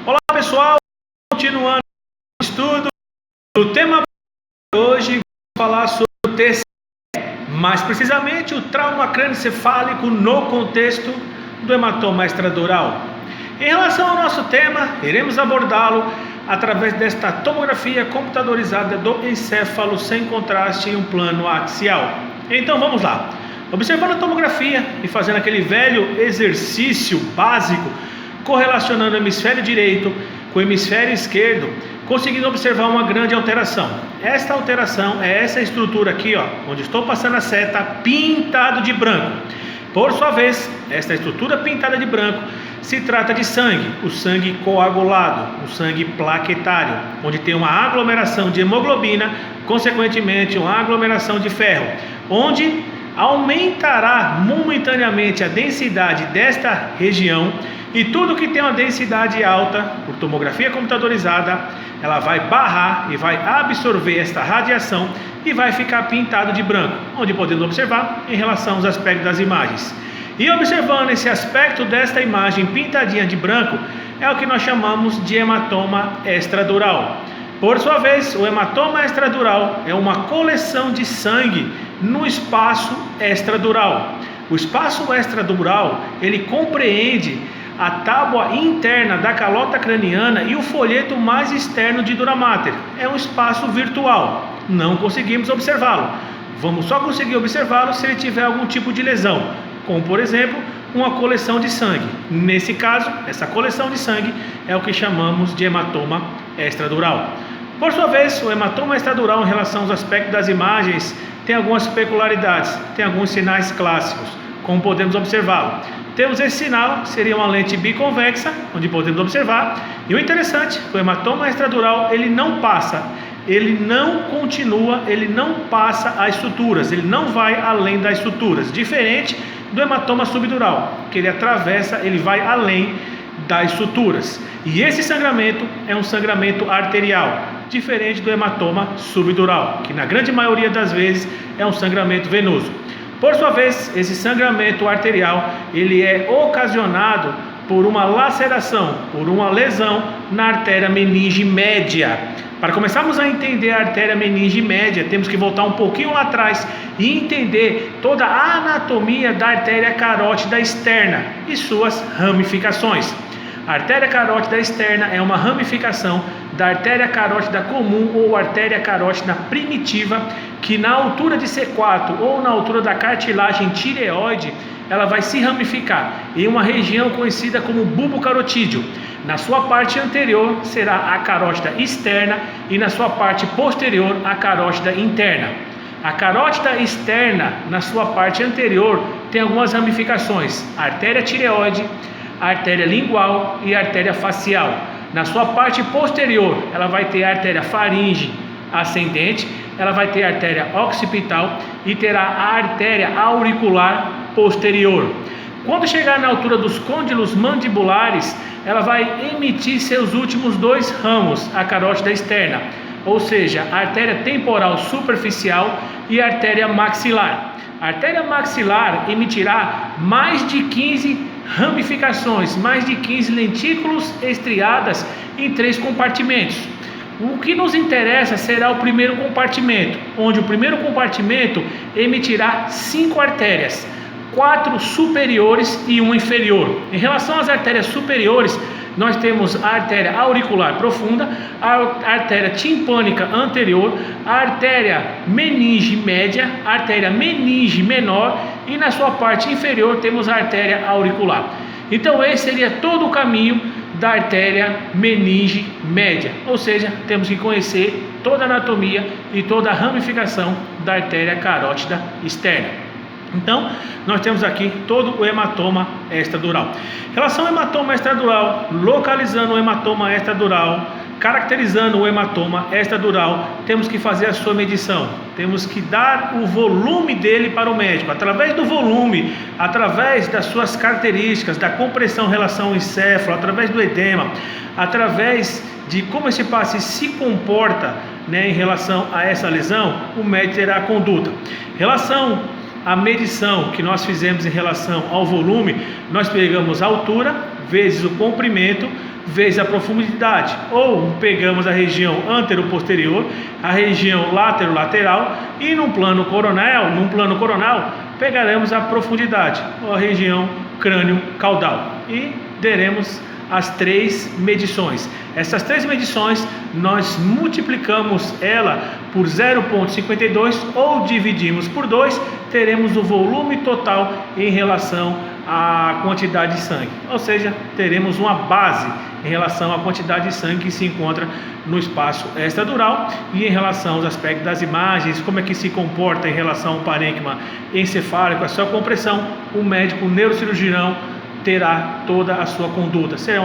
Olá pessoal, continuando o estudo do tema de hoje, vamos falar sobre o TCE, mais precisamente o trauma crânioencefálico no contexto do hematoma extradural. Em relação ao nosso tema, iremos abordá-lo através desta tomografia computadorizada do encéfalo sem contraste em um plano axial. Então vamos lá. Observando a tomografia e fazendo aquele velho exercício básico, correlacionando o hemisfério direito com o hemisfério esquerdo, conseguindo observar uma grande alteração. Esta alteração é essa estrutura aqui, ó, onde estou passando a seta, pintado de branco. Por sua vez, esta estrutura pintada de branco se trata de sangue, o sangue coagulado, o sangue plaquetário, onde tem uma aglomeração de hemoglobina, consequentemente uma aglomeração de ferro, onde aumentará momentaneamente a densidade desta região, e tudo que tem uma densidade alta, por tomografia computadorizada, ela vai barrar e vai absorver esta radiação e vai ficar pintado de branco, onde podemos observar em relação aos aspectos das imagens. E observando esse aspecto desta imagem pintadinha de branco, é o que nós chamamos de hematoma extradural. Por sua vez, o hematoma extradural é uma coleção de sangue no espaço extradural. O espaço extradural, ele compreende a tábua interna da calota craniana e o folheto mais externo de dura mater. É um espaço virtual, não conseguimos observá-lo. Vamos só conseguir observá-lo se ele tiver algum tipo de lesão, como por exemplo, uma coleção de sangue. Nesse caso, essa coleção de sangue é o que chamamos de hematoma extradural. Por sua vez, o hematoma extradural, em relação aos aspectos das imagens, tem algumas peculiaridades, tem alguns sinais clássicos, como podemos observá-lo. Temos esse sinal, seria uma lente biconvexa, onde podemos observar. E o interessante, o hematoma extradural, ele não passa, ele não continua, ele não passa as suturas, ele não vai além das suturas, diferente do hematoma subdural, que ele atravessa, ele vai além das suturas. E esse sangramento é um sangramento arterial, diferente do hematoma subdural, que na grande maioria das vezes é um sangramento venoso. Por sua vez, esse sangramento arterial, ele é ocasionado por uma laceração, por uma lesão na artéria meninge média. Para começarmos a entender a artéria meninge média, temos que voltar um pouquinho lá atrás e entender toda a anatomia da artéria carótida externa e suas ramificações. A artéria carótida externa é uma ramificação da artéria carótida comum ou artéria carótida primitiva, que na altura de C4 ou na altura da cartilagem tireoide, ela vai se ramificar em uma região conhecida como bulbo carotídeo. Na sua parte anterior será a carótida externa e na sua parte posterior a carótida interna. A carótida externa, na sua parte anterior, tem algumas ramificações: a artéria tireoide, a artéria lingual e a artéria facial. Na sua parte posterior, ela vai ter a artéria faringe ascendente, ela vai ter a artéria occipital e terá a artéria auricular posterior. Quando chegar na altura dos côndilos mandibulares, ela vai emitir seus últimos dois ramos, a carótida externa, ou seja, a artéria temporal superficial e a artéria maxilar. A artéria maxilar emitirá mais de 15 ramificações, mais de 15 lentículos estriadas em 3 compartimentos. O que nos interessa será o primeiro compartimento, onde o primeiro compartimento emitirá 5 artérias, 4 superiores e 1 inferior. Em relação às artérias superiores, nós temos a artéria auricular profunda, a artéria timpânica anterior, a artéria meninge média, a artéria meninge menor e na sua parte inferior temos a artéria auricular. Então esse seria todo o caminho da artéria meninge média, ou seja, temos que conhecer toda a anatomia e toda a ramificação da artéria carótida externa. Então, nós temos aqui todo o hematoma extradural. Em relação ao hematoma extradural, localizando o hematoma extradural, caracterizando o hematoma extradural, temos que fazer a sua medição. Temos que dar o volume dele para o médico. Através do volume, através das suas características, da compressão em relação ao encéfalo, através do edema, através de como esse paciente se comporta, em relação a essa lesão, o médico terá a conduta. Em relação a medição que nós fizemos em relação ao volume, nós pegamos a altura vezes o comprimento vezes a profundidade. Ou pegamos a região antero-posterior, a região látero-lateral e num plano coronal, pegaremos a profundidade, ou a região crânio-caudal. E teremos as 3 medições. Essas 3 medições nós multiplicamos ela por 0,52 ou dividimos por 2, teremos o volume total em relação à quantidade de sangue. Ou seja, teremos uma base em relação à quantidade de sangue que se encontra no espaço extradural e em relação aos aspectos das imagens, como é que se comporta em relação ao parênquima encefálico, a sua compressão, o médico o neurocirurgião terá toda a sua conduta, será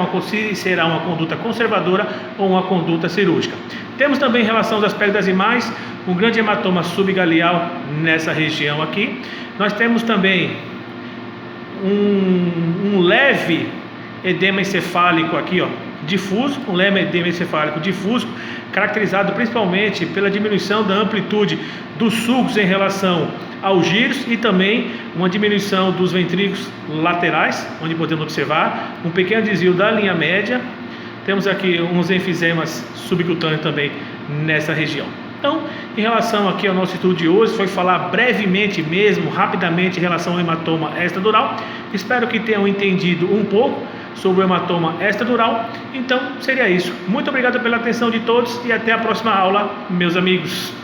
uma conduta conservadora ou uma conduta cirúrgica. Temos também em relação aos aspectos das imagens, um grande hematoma subgaleal nessa região aqui. Nós temos também um leve edema encefálico aqui, difuso, um leve edema encefálico difuso, caracterizado principalmente pela diminuição da amplitude dos sulcos em relação aos giros e também uma diminuição dos ventrículos laterais, onde podemos observar um pequeno desvio da linha média. Temos aqui uns enfisemas subcutâneos também nessa região. Então, em relação aqui ao nosso estudo de hoje, foi falar brevemente mesmo, rapidamente, em relação ao hematoma extradural. Espero que tenham entendido um pouco sobre o hematoma extradural. Então, seria isso. Muito obrigado pela atenção de todos e até a próxima aula, meus amigos.